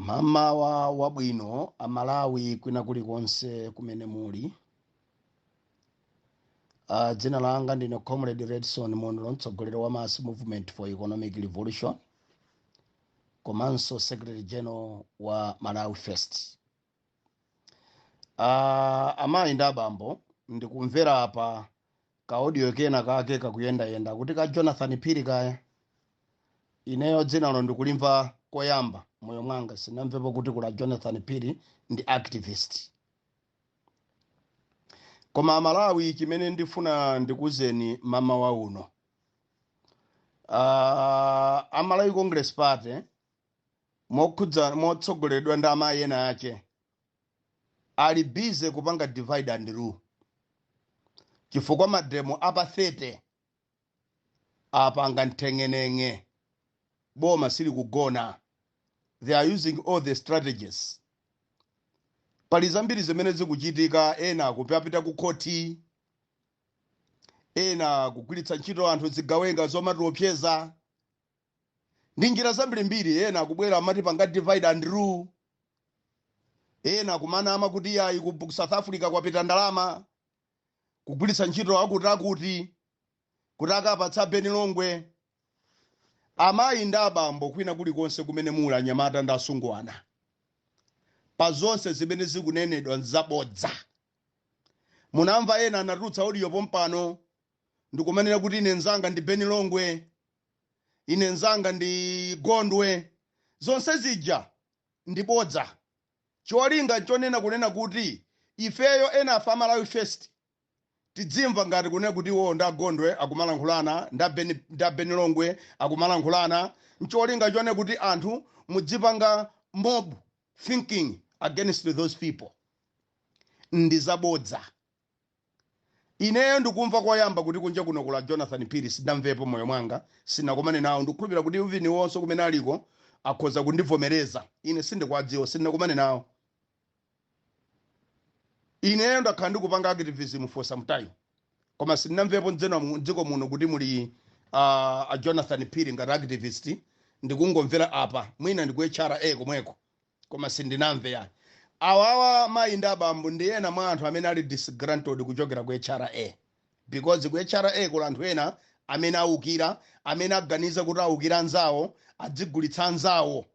Mama wa wabwino Malawi kwina kulikonse kumene muli. Dzina langa ndine Comrade Redson Munlo, mtsogoleri wa Mass Movement for Economic Revolution, komanso Secretary General wa Malawi First. Amayi ndi abambo, ndikumvera apa ka audio kena kake kakuyenda kuti ka Jonathan Phiri kaya. Ineyo dzina lo ndikulimva koyamba moyo mwanga, sinamvepo kuti kula Jonathan Phiri ndi activist. Koma Malawi chimene ndifuna ndikuzeni mama wa uno. Malawi Congress Party motsogoleredwa ndi amayi ena ake ali busy kupanga divide and rule. Chifukwa mademo apa 30 apanga nteng'eneng'e, boma sili kugona. They are using all the strategies. Pali zambiri zimene zikuchitika, ena kupita ku koti, ena kugwiritsa ntchito anthu zigawenga zomatiopseza, ndi njira zambirimbiri. Ena kubwera amati panga divide and rule, ena kumana amakuti yayi ku South Africa kwapita ndalama, kugwiritsa ntchito akuti akapatsa Benilongwe. Amayi ndi abambo kwina kulikonse kumene muli, anyamata ndi asungwana, pa zonse zimene zikunenedwa nzabodza. Munamva ena anatulutsa audio pompano ndikumanena kuti ine nzanga ndi Benilongwe, ine nzanga ndi Gondwe. Zonse zija ndi bodza. Cholinga chonena kunena kuti ifeyo ena afa Malawi First tidzimva ngati kunena kuti nda Gondwe akumalankhulana, nda Benilongwe akumalankhulana. Cholinga chonena kuti anthu mudzipanga mob thinking against those people. Ndi zabodza. Ineyo ndikumva koyamba kuti kunja kuno kula Jonathan Phiri sidamvepo moyo mwanga, sinakomane nawo. Ndikukhulupirira kuti uvini wonse kumene aliko akhoza kundivomereza. Ine sindikwadziwa, sinakomane nawo. Ineyo ndakhala ndikupanga activism for some time, koma sinamvepo nzeno mdziko muno kuti muli a Jonathan Phiri ngati activist. Ndikungomvera apa, mwina ndikuechara komweko, koma sindinamve yani. Awawa mayi ndi abambo ndi ena mwa anthu amene ali disgruntled kuchokera ku HRA, because ku HRA kula anthu ena amene awukira, amene aganiza kuti awukira anzawo, adzigulitsa anzawo,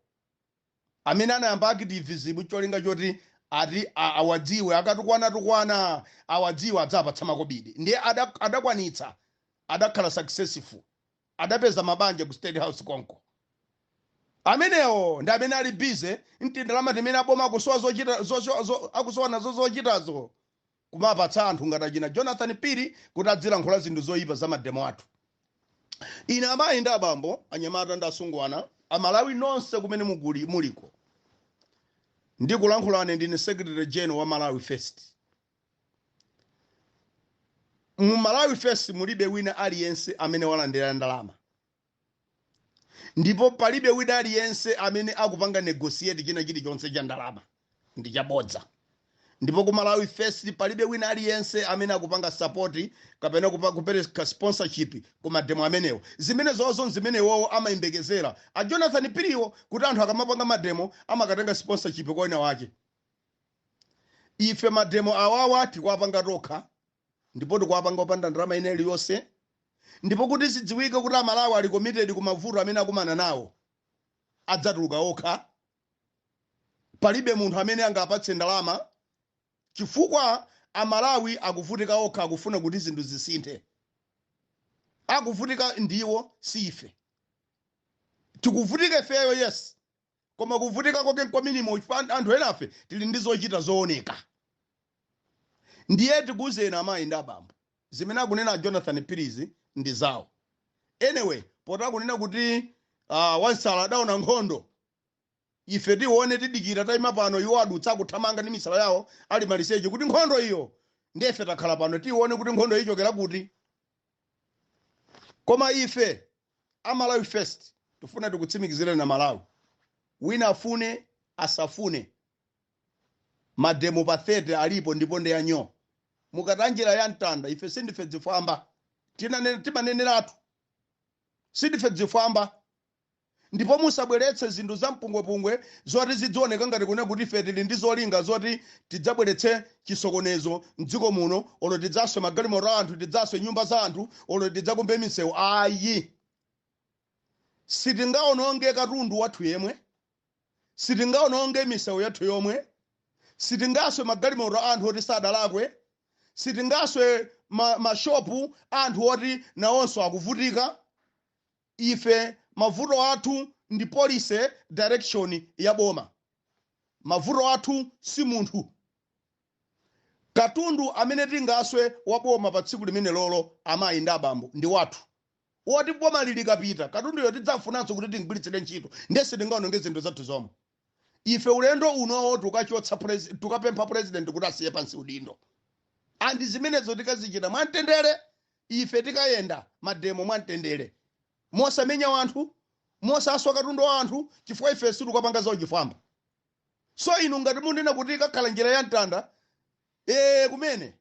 amene anayamba activism cholinga choti ati awadziwe, akatukwana awadziwe adzapatsa makobidi. Ndiye adakwanitsa, adakhala successful, adapeza mabanja ku State House konko. Amenewo ndi amene ali busy ndalama timene aboma akusowa nazo zochitazo kumapatsa anthu ngati achina Jonathan Phiri kuti adzilankhula zinthu zoyipa za mademo athu. Ine amayi ndi abambo, anyamata ndi asungwana, Amalawi nonse kumene muliko, ndikulankhulane ndine Secretary General wa Malawi First. Mu Malawi First mulibe wina aliyense amene walandira ndalama, ndipo palibe wina aliyense amene akupanga negotiate china chilichonse cha ndalama, ndi chabodza. Ndipo ku Malawi First palibe wina aliyense amene akupanga support kapena kupereka sponsorship ku mademo amenewo. Zimene zonse zimenewo amayembekezera a Jonathan Phiriwo kuti anthu akamapanga mademo amakatenga sponsorship kwa wina wake. Ife mademo awawa tikuwapanga tokha, ndipo tikuwapanga opanda ndalama ine iliyonse. Ndipo kuti sidziwike kuti Amalawi ali committed ku mavuto amene akumana nawo, adzatuluka okha. Palibe munthu amene angapatse ndalama, chifukwa Amalawi akuvutika okha, akufuna kuti zinthu zisinthe. Akuvutika ndiwo, sife. Tikuvutika ifeyo, yes, koma kuvutika koke kwa minimum. Anthu enafe tili ndi zochita zooneka. Ndiye tikuzeni amayi ndi abambo, zimene akunena Jonathan Phiri ndi zawo. Anyway, pota kunena kuti wansala adaona nkhondo, ife tione tidikira tayima pano iwo adutsa kuthamanga ndi misala yawo ali maliseche kuti nkhondo iyo ndefe takhala pano tione kuti nkhondo ichokera kuti. Koma ife Malawi First tifuna tikutsimikizira na Malawi, wina afune asafune, mademo pa 30 alipo ndipo ndi yanyo. Mukatanjira ya mtanda, ife sindife dzifamba, timaneneratu, sindife dzifamba. ndipo musabweretse zinthu za mpungwepungwe zoti zidzioneka ngati kuna kuti ife tili ndi zolinga zoti tidzabweretse chisokonezo mdziko muno, olo tidzaswe magalimoto a anthu, tidzaswe nyumba za anthu, olo tidzakumbe misewu. Ayi, sitingaononge katundu wathu yemwe, sitingaononge misewu yathu yomwe, sitingaswe magalimoto a anthu oti sadalakwe, sitingaswe mashopu anthu oti nawonso akuvutika. Ife mavuto athu ndi policy direction ya boma. Mavuto athu si munthu. Katundu amene tingaswe wa boma pa tsiku limene lolo amayi ndi abambo ndi wathu. Oti boma lilikapita katundu yo tidzafunanso kuti tingwiritsire ntchito, ndese tingaononge zinthu zathu zomwe. Ife ulendo unowo tukapempha president kuti asiye pansi udindo. Andi zimenezo tikazichita mwamtendere, ife tikayenda mademo mwamtendere, mosamenya wanthu, mosaswa katundu wa anthu, chifukwa ife sitikapanga zawo chifamba. So inu ngati munena kuti kakhala njira ya mtanda, kumene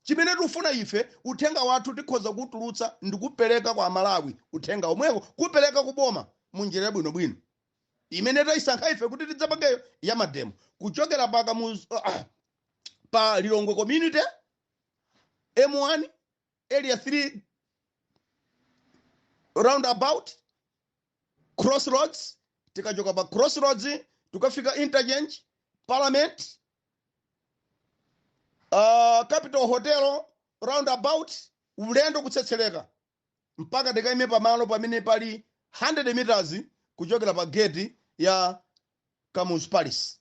chimene tufuna ife uthenga wathu tikhoza kutulutsa ndi kupereka kwa Malawi, uthenga omweko kupereka kuboma munjira bwinobwino imene tayisankha ife kuti tidzapangeyo ya mademo, kuchokera paka pa Lilongwe community, M1, area 3 roundabout, crossroads, tikachoka pa crossroads tukafika interchange, parliament, capital hotel roundabout, ulendo kutsetseleka mpaka tikaime pamalo pamene pali 100 meters kuchokera pa gate ya Camus Palace.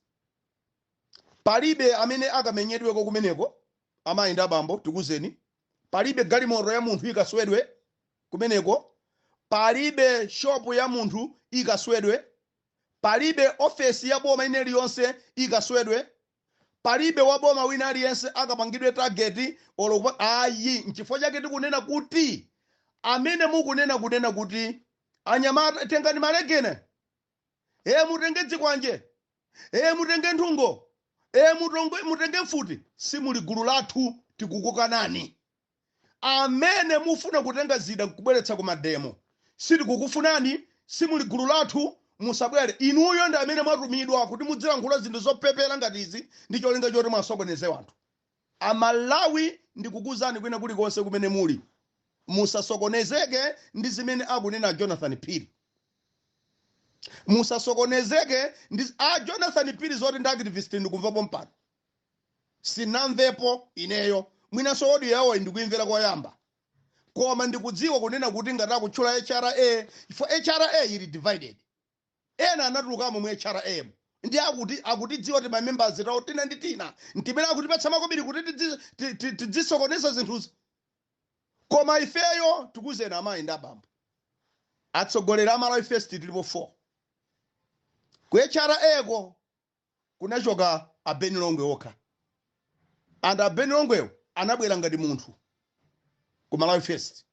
Palibe amene akamenyedweko kumeneko, amayi ndi abambo tikuzeni. Palibe galimoto ya munthu ikaswedwe kumeneko. Palibe shop ya munthu ikaswedwe. Palibe office ya boma ine liyonse ikaswedwe. Palibe wa boma wina aliyense akapangidwe target olokupa. Ayi, nchifukwa chake tikunena kuti amene mukunena kuti anyamata tengani malekene, mutenge dzikwanje, mutenge nthungo, mutenge mfuti, simuli gulu lathu tikukukanani. Amene mufuna kutenga zida kubweretsa ku mademo, sitikukufunani, simuli gulu lathu, musabwere. Inuyo ndi amene mwatumidwa kuti mudzilankhula zinthu zopepera ngati izi ndi cholinga choti mwasokoneze wanthu. Amalawi ndikukuzani kwina kulikonse kumene muli, musasokonezeke ndi zimene akunena Jonathan Phiri. Musasokonezeke ndi Jonathan Phiri zoti ndi activist ndikumvapo mpano. Sinamvepo ineyo, mwinaso odi yawo ndikuimvera koyamba. Koma ndikudziwa kunena kuti ngati akutchula HRA, for HRA ili divided. Ena anatulukamo mu HRA. Ndi akutidziwa kuti members tawo tina ndi tina. Ntimene akutipatsa makobiri kuti tidzisokoneza zinthuzi. Koma ifeyo tikuzena amayi ndi abambo. Atsogolera Malawi First tilipo 4. Ku HRA ko kunachoka Abeni Longwe okha. And Abeni Longweyo anabwera ngati munthu ku Malawi First.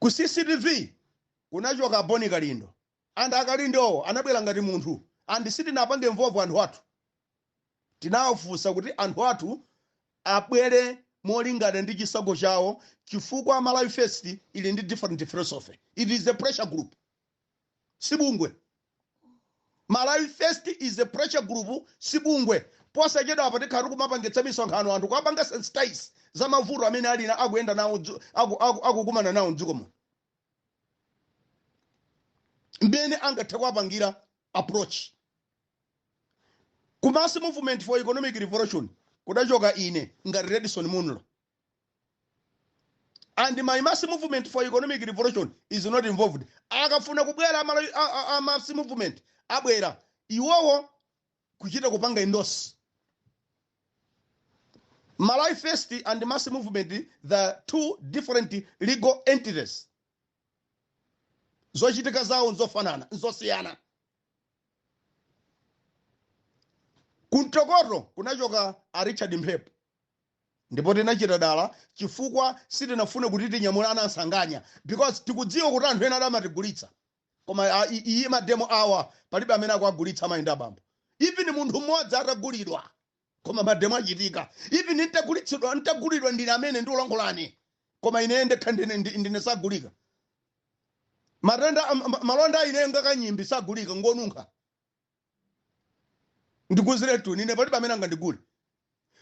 Ku CCTV kunachoka Boni Kalindo. And akalindowo anabwera ngati munthu. And sitinapange involve anthu athu. Tinawafunsa kuti anthu athu abwere molingana ndi chisago chawo, chifukwa Malawi First ili ndi different philosophy. It is a pressure group. Sibungwe. Malawi First is a pressure group, sibungwe. Posa chedwa apati khatu kumapangetsa misonkhano anthu kwapanga sensitize za mavuto amene alina akuyenda nawo akukumana nawo mdziko muno. Mbene angathe kuwapangira approach. Ku Mass Movement for Economic Revolution kudachoka ine ngati Redson Munlo. And my Mass Movement for Economic Revolution is not involved. Akafuna kubwera a Mass Movement abwera iwowo kuchita kupanga endorse. Malawi First and the Mass Movement, the two different legal entities. Zochitika zawo nzofanana, nzosiyana. Kuntokoto kunachoka a Richard Mphepo. Ndipo tinachita dala chifukwa sitinafune kuti tinyamula anasanganya, because tikudziwa kuti anthu ena adamatigulitsa. Koma iyi mademo awa palibe amene akuagulitsa mayenda abambo. Even munthu mmodzi atagulidwa koma mademo achitika. Even nitagulidwa ndine amene ndiulankhulani koma ine ndekha ndine sagulika. matenda malonda ine ngakanyimbi sagulika ngonunka ndikuzire tu nine pali pamene ngandigule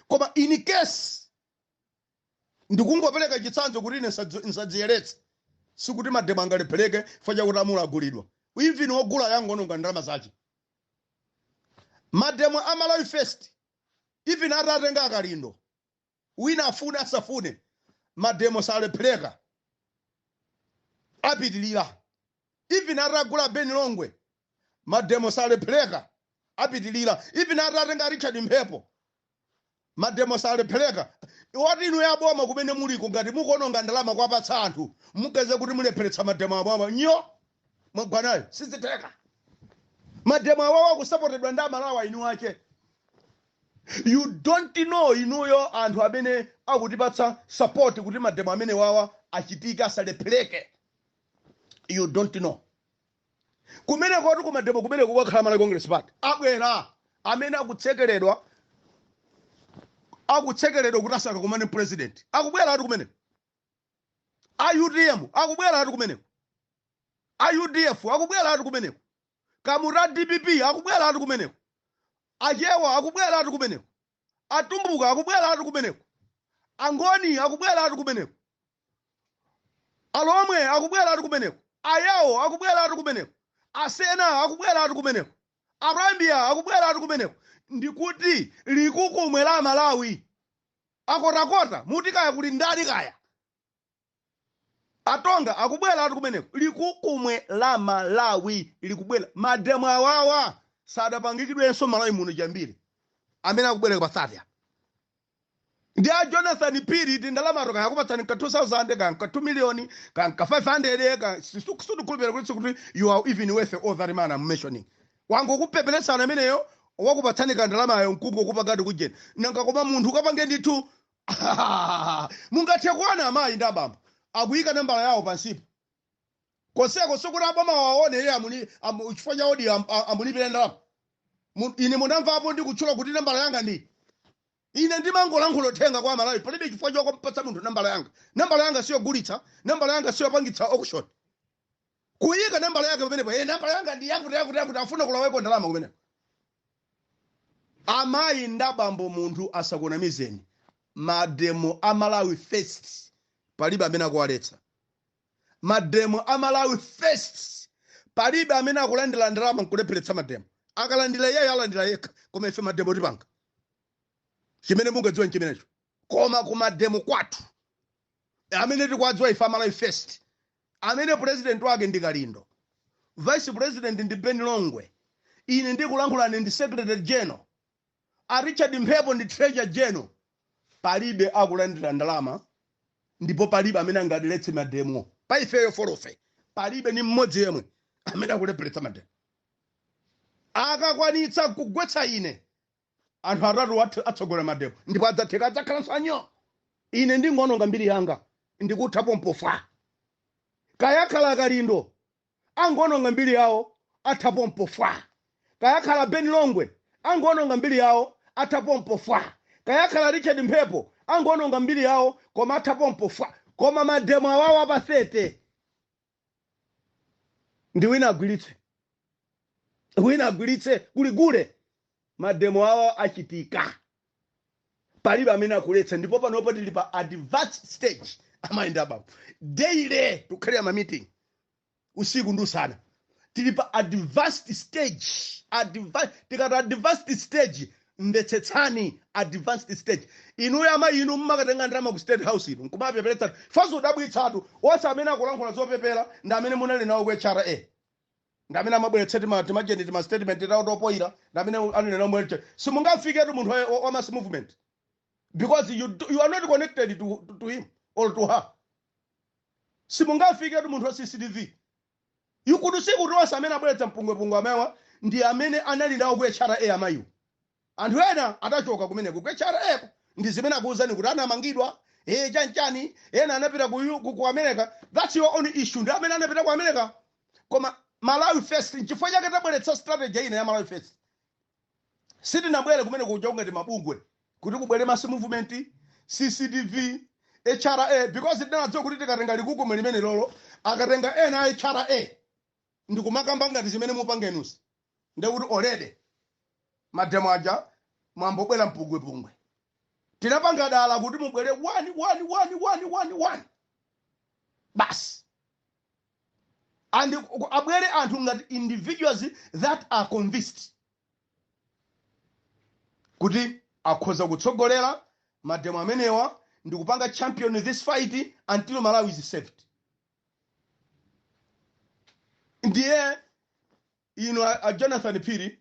koma in case ndikungopereka chitsanzo kuti ine nsadziyeretse sikuti mademo angalepereke faja kuti amula agulidwa even ogula yangononga ndalama zache mademo a Malawi First even atatenga akalindo wina afune asafune mademo salepereka apitilira even atagula Beni Longwe mademo salepereka apitilira even atatenga Richard Mphepo mademo salepereka wati inu yaboma kumene muliko ngati mukononga ndalama kwapatsa anthu mugeze kuti mulepheretsa mademo aboma nyo mwagwanayo siziteka mademo awawa kusupportedwa ndi Malawi inu ake you don't know inuyo anthu amene akutipatsa support kuti mademo amene wawa achitika asalephereke you don't know kumene kwatu kumademo kumene kukakhala Malawi Congress Party abwera amene akutsekeredwa kuti asaka kumane president akubwera ati kumene AUDM akubwera ati kumene AUDF akubwera ati kumene kamura DPP akubwera ati kumene ajewa akubwera ati kumene atumbuka akubwera ati kumene angoni akubwera ati kumene alomwe akubwera ati kumene ayawo akubwera ati kumene asena akubwera ati kumene arambia akubwera ati kumene ndikuti likukumwe la Malawi akotakota muti kaya kuli ndani kaya atonga akubwera ati kumene likukumwe la Malawi likubwera mademo awawa sadapangikidwenso Malawi muno jambiri amene akubwera pa 30 ndi a Jonathan Phiri tindalama toka yakupatsani ka 2000 ka 2 million ka 500 ka sudukulubera kuti you are even worth all that man I'm mentioning wangu kupepeletsana ameneyo wakupatsani ka ndalama ayo nkuko kupagadi kujena nanga koma munthu kapange ndithu mungathe kuona amayi ndabamba akuyika nambala yawo pansipo koseko sokuti abama waone iye chifukwa cha odi amunipire ndalama ine munamvapo ndi kutchula kuti nambala yanga ndi ine ndimangolankhula thenga kwa Malawi palibe chifukwa chokumpatsa munthu nambala yanga siyo gulitsa nambala yanga siyo pangitsa auction kuyika nambala yake pamenepo nambala yanga ndi yakuti afuna kulaweko ndalama kumene amayi ndabambo munthu asakunamizeni mademo a Malawi First palibe amene akuwaletsa mademo a Malawi First palibe amene akulandira ndalama nkulepheretsa mademo akalandira iye alandira yekha koma ife mademo tipanga chimene mungadziwa chimenecho koma kumademo kwathu amene tikwadziwa ife Malawi First amene president wake ndi Kalindo vice president ndi Beni Longwe ine ndikulankhulani ndi secretary general a Richard Mphepo ndi treasurer general palibe akulandira ndalama ndipo palibe amene angadiletse mademo pa ifeyo forofe palibe ni mmodzi yemwe amene akulepheretsa mademo akakwanitsa kugwetsa ine anthu atatu atsogola mademo ndipo adzatheka adzakhalanso anyo ine ndingononga mbiri yanga ndikuthapo mpofa kayakhala Kalindo angononga mbiri yawo athapo mpofa kayakhala Beni Longwe angononga mbiri yawo athapo mpofa kayakhala Richard Mphepo angononga mbiri yawo koma athapo mpofa koma mademo awawo apasete ndi wina agwiritse kuligule mademo awo achitika palibe amene akuletsa ndipo panopo tili pa advanced stage amayenda baba daily tukhalira ma meeting usiku ndi usana tili pa advanced stage tikati advanced stage mvetsetsani advanced stage inuyo amayi inu mmakatenga ndalama ku state house inu nkumapepeletsani faso udabwitsatu onse amene akulankhula zopepera ndi amene munali nawo ku HRA ndi amene amabweretsa timajeni tima statement tawo topoira ndi amene anene nawo mwelche simungafiketu munthu wa mass movement because you are not connected to him or to her simungafiketu munthu wa CCTV yukudusiku kuti onse amene abweretsa mpungwepungwe amewa ndi amene anali nawo ku HRA amayiwo anthu ena atachoka kumene ku HRA ndi zimene akuwuzani kuti anamangidwa chanchani ena anapita ku America that's your own issue ndi amene anapita ku America koma Malawi First nchifukwa chake tabweretsa strategy ine ya Malawi First sitinabwere kumene kujonga ti mabungwe kuti kubwere mass movement CCTV HRA because ndinadziwa kuti tikatenga likuko limene lolo akatenga ena aichara ndikumakamba ngati zimene mupangenusi ndekuti already mademo aja mwambobwera mpungwepungwe tinapanga dala kuti mubwere 1 basi and abwere anthu ngati individuals that are convinced kuti akhoza kutsogolera mademo amenewa ndikupanga champion this fight until Malawi is saved. Ndiye Jonathan Phiri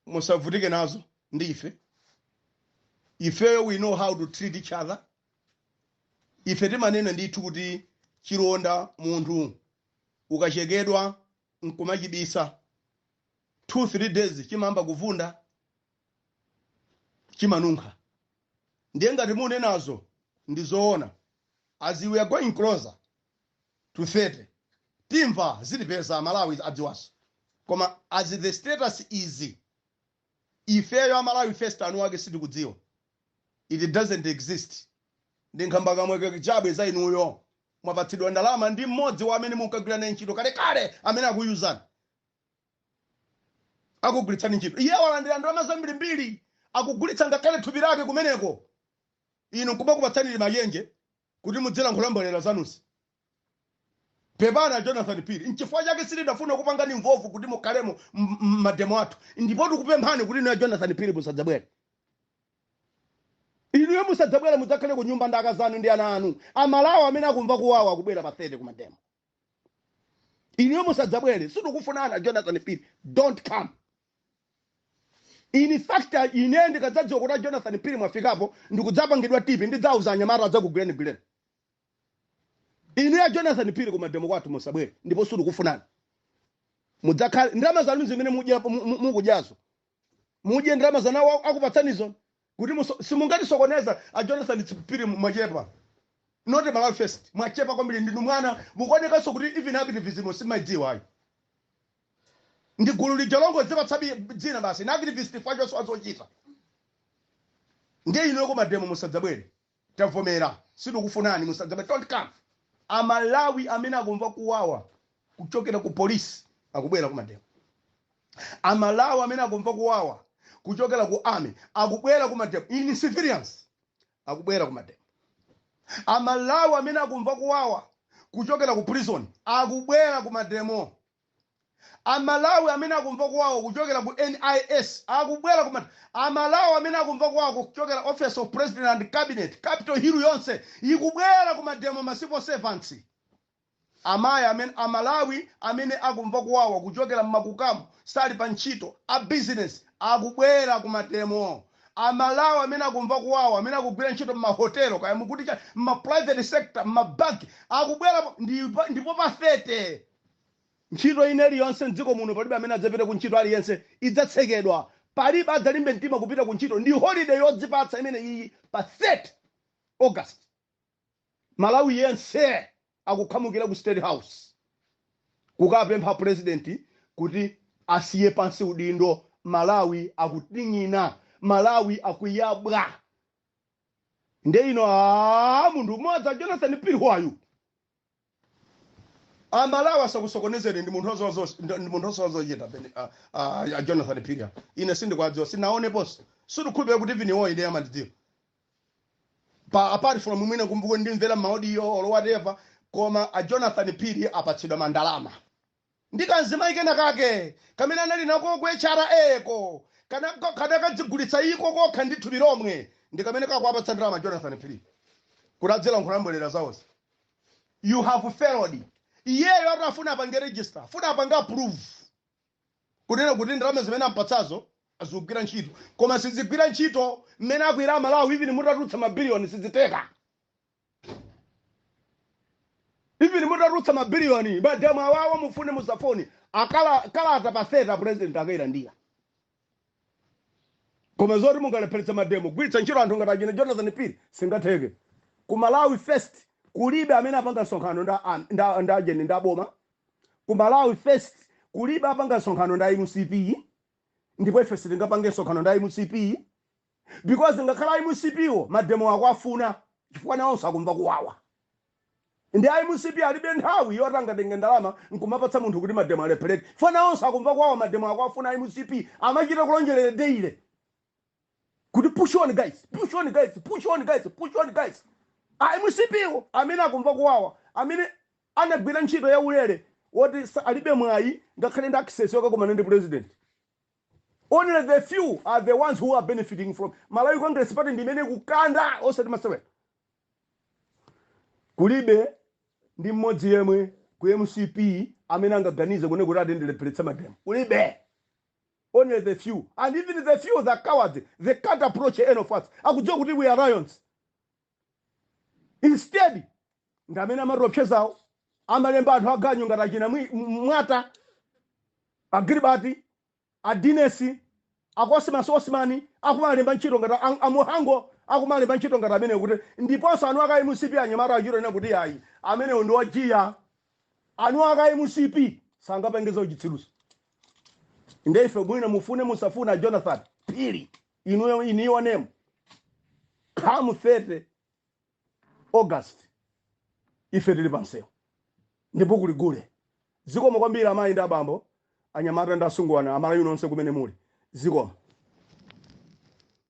musavutike nazo ndife. Ife we know how to treat each other. Ife timanena ndithu kuti chironda munthu ukachegedwa nkumachibisa 2-3 days chimamba kuvunda chimanunkha. Ndiye ngati mune nazo ndizoona as we are going closer to 30 timva zilipeza Malawi adziwaso koma as the status is ifeyo Malawi First anu wake sidi kudziwa it doesn't exist ndinkamba kamwe chabwe za inuyo mwapatsidwa ndalama ndi mmodzi wa amene munkagwira naye ntchito kale amene akuyuzana akugulitsani ntchito iye walandira ndalama zambirimbiri akugulitsa ngakhale thupi lake kumeneko inu kuba kupatsani mayenje kuti mudzera nkholambolera zanusi pepana Jonathan Phiri nchifukwa chake silidafuna kupanga ni mvovu kuti mukhalemo mademo athu ndipo tikupemphani kuti inu Jonathan Phiri musadzabwere inu musadzabwere mudzakhale ku nyumba ndaka zanu ndi ana anu amalawa amene akumva kuwawa kubwera pa 30 ku mademo inu musadzabwere sitikufuna Jonathan Phiri don't come. In fact ine ndikadzadziwa kuti Jonathan Phiri mwafikapo ndikudzapangidwa tipi ndidzauza anyamata adzakugwireni inu ya Jonathan Phiri ku mademo kwathu musabwere ndipo sitikufuna mudzakhale ndalama zanu zimene mukudyazo mudye ndalama zanu akupatsanizo kuti simungatisokoneza Jonathan Phiri mwachepa not Malawi First mwachepa kwambiri ndinu mwana mukuonekanso kuti even activism simadziwa ayi ndi gulu lijolongo dzipatsabi dzina basi na activist fajo azochita ndiye ino ku mademo musadzabwere tavomera sidukufunani musadzabwere don't come amalawi amene akumva kuwawa kuchokera ku police akubwera ku mademo amalawi amene akumva kuwawa kuchokera ku army akubwera ku mademo in civilians akubwera ku mademo amalawi amene akumva kuwawa kuchokera ku prison akubwera ku mademo amalawi amene akumva kuwawa kuchokera ku NIS akubwera ku amalawi amene akumva kuwawa kuchokera office of president and cabinet capital hill yonse ikubwera ku mademo masipo servants amalawi amene akumva kuwawa kuchokera mmakukamu sali pa ntchito a business akubwera ku mademo amalawi amene akumva kuwawa amene akugwira ntchito mmahotelo kaya mukuti mma private sector mmabanki akubwera ndipo pa 30 ntchito ineli yonse mdziko muno palibe amene adzapita ku ntchito aliyense idzatsekedwa palibe adzalimbe mtima kupita ku ntchito ndi holiday yodzipatsa imene iyi pa 30 August Malawi yense akukhamukira ku State House kukapempha president kuti asiye pansi udindo Malawi akuting'ina Malawi akuyabwa nde ino munthu mmodzi Jonathan Phiri wayu amalawa sakusokonezere ndi munthu ozochita Jonathan Phiri ine sindikwadziwa sinaone poso sikukhulupira kuti vini ide amandidziwa pa apart from mwina kumbuko ndimvera audio or whatever koma Jonathan Phiri apatsidwa mandalama ndikanzima ikena kake kamene anali nako kwechara eko kana kadzigulitsa iko kokha ndithu lomwe ndikamene kakwapatsa ndalama Jonathan Phiri kuladzera nkholambolera zawonse you have failed. Iyeyo atafuna apange register funa apanga approve kunena kuti ndalama zimene ampatsazo azigwira ntchito koma sizigwira ntchito mmene akwira Malawi even mutatulutsa mabiliyoni siziteka even mutatulutsa mabiliyoni mademo awawa mufune musafoni kalata pa 30 president akaira ndiya koma zoti mungalepheretsa mademo gwitsa ntchito anthu ngati achine Jonathan Phiri singatheke ku Malawi First kulibe amene apanga sonkhano nda ajeni ndaboma ku Malawi First kulibe apanga sonkhano nda MCP ndipo ife sitingapange sonkhano nda MCP because ngakhala MCP wo mademo akwafuna chifukwa nawo sakumva kuwawa ndi ayi musipi alibe nthawi yotanga tenge ndalama nkumapatsa munthu kuti mademo alephereke fana onse akumva kwawo mademo akwafuna ayi musipi amachita kulonjerera deile kuti push on guys, push on guys, push on guys, push on guys. Ayi musipiwo amene akumva kwawa amene anagwira ntchito ya ulere woti alibe mwayi ngakhale ndi access yokakumana ndi president. Only the few are the ones who are benefiting from Malawi Congress Party ndimene kukanda osati masewe. Kulibe ndi mmodzi yemwe ku MCP amene angaganize kune kuti atendelepheretsa mademo. Kulibe. Only the few. And even the few that cowards, they can't approach any of us. Akudziwa kuti we are lions. Instead, ngamene amarophezawo amalemba anthu aganyu ngati achina mwata agiribati adinesi akosimanso osimani akumalemba ntchito ngati amuhango akumalemba ntchito ngati amene kuti ndiponso anu akayi musipi anyamata achiro ena kuti ayi amene ndi ojiya anu akayi musipi sangapengeza uchitsiruso ndefe bwino mufune musafuna Jonathan Phiri iniyo name come 30 August ife tili pansewu ndipo kuligule zikomo kwambiri amayi ndi abambo anyamata ndi asungwana Amalawi nonse kumene muli zikomo.